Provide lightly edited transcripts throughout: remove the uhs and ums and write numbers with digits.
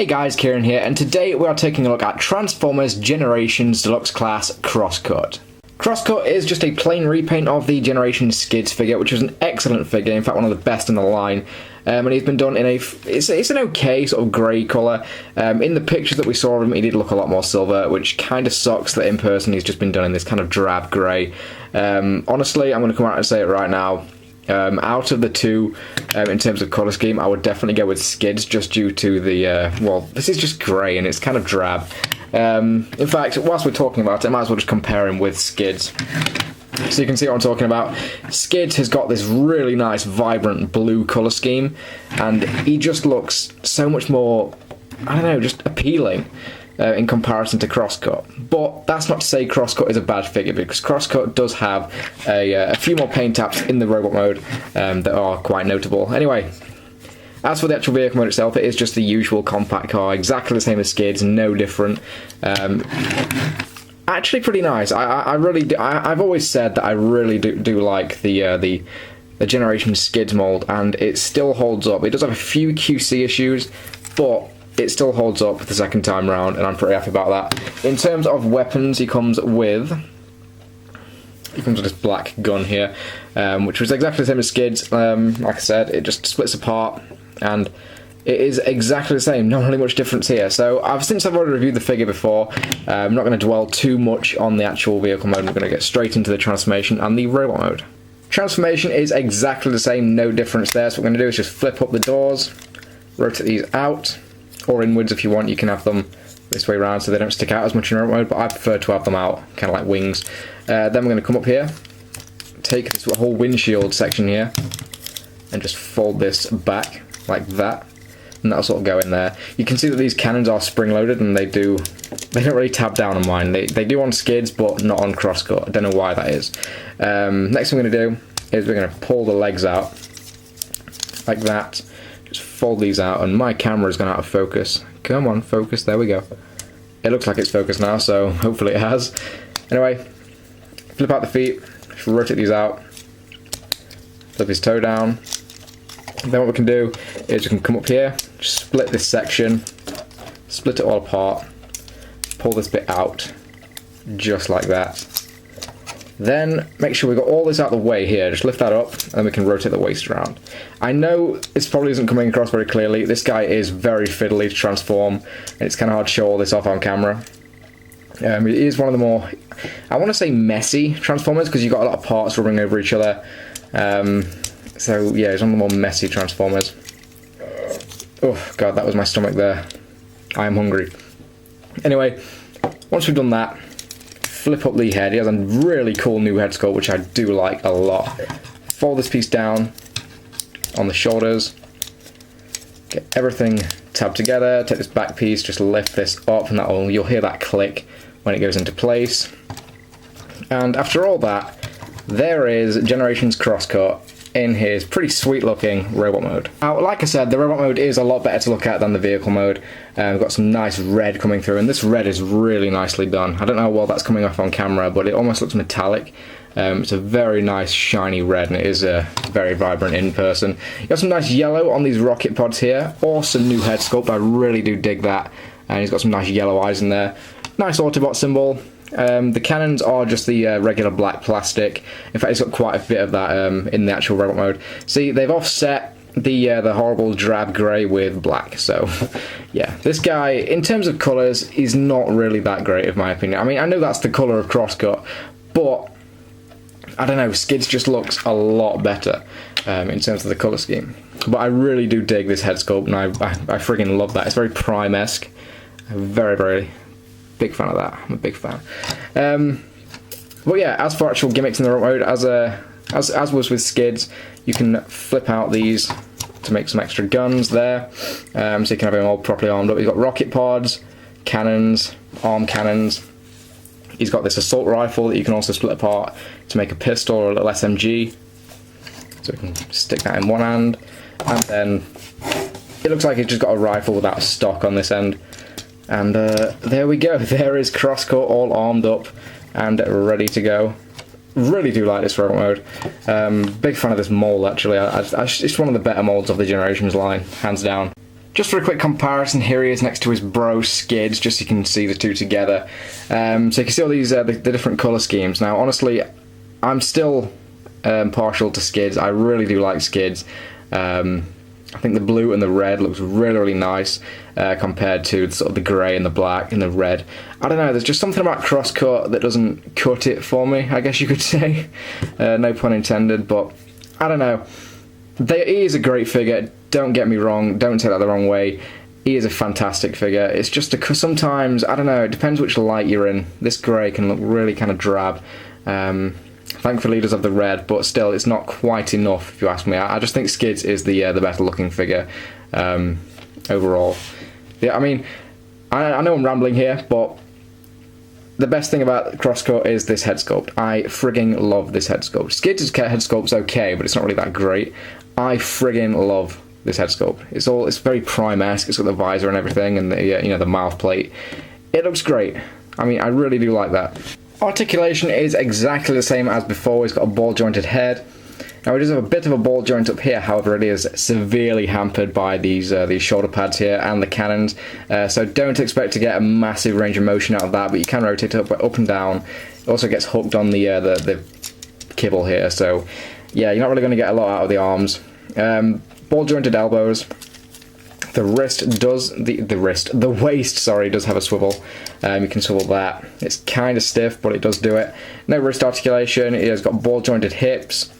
Hey guys, Kieran here, and today we are taking a look at Transformers Generations Deluxe Class Crosscut. Crosscut is just a plain repaint of the Generations Skids figure, which is an excellent figure, in fact one of the best in the line. And he's been done in it's an okay sort of grey colour. In the picture that we saw of him, he did look a lot more silver, which kind of sucks that in person he's just been done in this kind of drab grey. Honestly, I'm going to come out and say it right now. Out of the two, in terms of colour scheme, I would definitely go with Skids, just due to the, well, this is just grey and it's kind of drab. In fact, whilst we're talking about it, I might as well just compare him with Skids. So you can see what I'm talking about. Skids has got this really nice, vibrant blue colour scheme, and he just looks so much more, I don't know, just appealing. In comparison to Crosscut. But that's not to say Crosscut is a bad figure, because Crosscut does have a few more paint taps in the robot mode that are quite notable. Anyway, as for the actual vehicle mode itself, it is just the usual compact car, exactly the same as Skids, no different. Actually pretty nice. I really do, I've always said that I really do like the Generation Skids mold, and it still holds up. It does have a few QC issues, but it still holds up the second time round, and I'm pretty happy about that. In terms of weapons, he comes with this black gun here, which was exactly the same as Skids. Like I said, it just splits apart, and it is exactly the same, not really much difference here. So since I've already reviewed the figure before, I'm not going to dwell too much on the actual vehicle mode. We're going to get straight into the transformation and the robot mode. Transformation is exactly the same, no difference there. So what we're going to do is just flip up the doors, rotate these out, or inwards if you want. You can have them this way around so they don't stick out as much in robot mode, but I prefer to have them out, kind of like wings. Then we're going to come up here, take this whole windshield section here, and just fold this back like that, and that'll sort of go in there. You can see that these cannons are spring-loaded, and they don't really tab down on mine. They do on Skids, but not on Crosscut. I don't know why that is. Next thing we're going to do is we're going to pull the legs out like that. Just fold these out, and my camera's gone out of focus. Come on, focus, there we go. It looks like it's focused now, so hopefully it has. Anyway, flip out the feet, just rotate these out, flip his toe down. Then what we can do is we can come up here, just split this section, split it all apart, pull this bit out, just like that. Then make sure we've got all this out of the way here, just lift that up, and then we can rotate the waist around. I know this probably isn't coming across very clearly. This guy is very fiddly to transform, and it's kind of hard to show all this off on camera. It is one of the more, I want to say messy Transformers, because you've got a lot of parts rubbing over each other. So yeah, it's one of the more messy Transformers. Oh god, that was my stomach there. I am hungry. Anyway, once we've done that, flip up the head. He has a really cool new head sculpt, which I do like a lot. Fold this piece down on the shoulders, get everything tabbed together, take this back piece, just lift this up, and you'll hear that click when it goes into place. And after all that, there is Generations Crosscut in his pretty sweet looking robot mode. Now, like I said, the robot mode is a lot better to look at than the vehicle mode. We've got some nice red coming through, and this red is really nicely done. I don't know how well that's coming off on camera, but it almost looks metallic. It's a very nice shiny red, and it is very vibrant in person. You got some nice yellow on these rocket pods here. Awesome new head sculpt, I really do dig that. And he's got some nice yellow eyes in there. Nice Autobot symbol. The cannons are just the regular black plastic. In fact, it's got quite a bit of that in the actual robot mode. See, they've offset the horrible drab grey with black. So, yeah, this guy, in terms of colours, is not really that great, in my opinion. I mean, I know that's the colour of Crosscut, but I don't know, Skids just looks a lot better in terms of the colour scheme. But I really do dig this head sculpt, and I friggin' love that. It's very Prime-esque. Very, very big fan of that. I'm a big fan. But yeah, as for actual gimmicks in the robot mode, as was with Skids, you can flip out these to make some extra guns there. So you can have him all properly armed up. You've got rocket pods, cannons, arm cannons. He's got this assault rifle that you can also split apart to make a pistol or a little SMG. So we can stick that in one hand, and then it looks like he's just got a rifle without a stock on this end. And there we go, there is Crosscut all armed up and ready to go. Really do like this robot mode. Big fan of this mold, actually. It's one of the better molds of the Generations line, hands down. just for a quick comparison, here he is next to his bro Skids, just so you can see the two together. So you can see all these the different colour schemes. Now, honestly, I'm still partial to Skids. I really do like Skids. I think the blue and the red looks really, really nice compared to sort of the grey and the black and the red. I don't know, there's just something about Crosscut that doesn't cut it for me, I guess you could say. No pun intended, but I don't know. He is a great figure, don't get me wrong, don't take that the wrong way. He is a fantastic figure. It's just sometimes, I don't know, it depends which light you're in. This grey can look really kind of drab. Thankfully, he does have the red, but still, it's not quite enough, if you ask me. I just think Skids is the better looking figure overall. Yeah, I mean, I know I'm rambling here, but the best thing about Crosscut is this head sculpt. I frigging love this head sculpt. Skids' head sculpt's okay, but it's not really that great. I frigging love this head sculpt. It's very Prime-esque. It's got the visor and everything, and the the mouth plate. It looks great. I mean, I really do like that. Articulation is exactly the same as before. He's got a ball jointed head. Now, he does have a bit of a ball joint up here, however, it is severely hampered by these shoulder pads here and the cannons. So don't expect to get a massive range of motion out of that, but you can rotate it up and down. It also gets hooked on the kibble here, so yeah, you're not really going to get a lot out of the arms. Ball jointed elbows. The waist, sorry, does have a swivel. You can swivel that. It's kind of stiff, but it does do it. No wrist articulation. It has got ball jointed hips.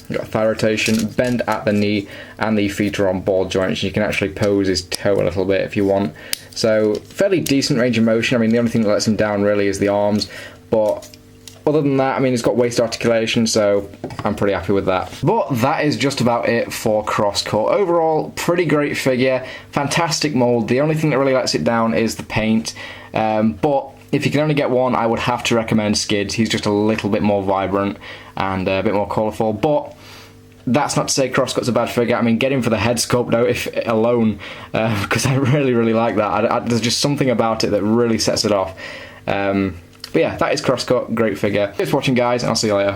You've got thigh rotation, bend at the knee, and the feet are on ball joints. You can actually pose his toe a little bit if you want. So fairly decent range of motion. I mean, the only thing that lets him down really is the arms, but other than that, I mean, it's got waist articulation, so I'm pretty happy with that. But that is just about it for Crosscut. Overall, pretty great figure, fantastic mold. The only thing that really lets it down is the paint. But if you can only get one, I would have to recommend Skids. He's just a little bit more vibrant and a bit more colourful. But that's not to say Crosscut's a bad figure. I mean, get him for the head sculpt though, if alone, because I really, really like that. There's just something about it that really sets it off. But yeah, that is Crosscut, great figure. Thanks for watching, guys, and I'll see you later.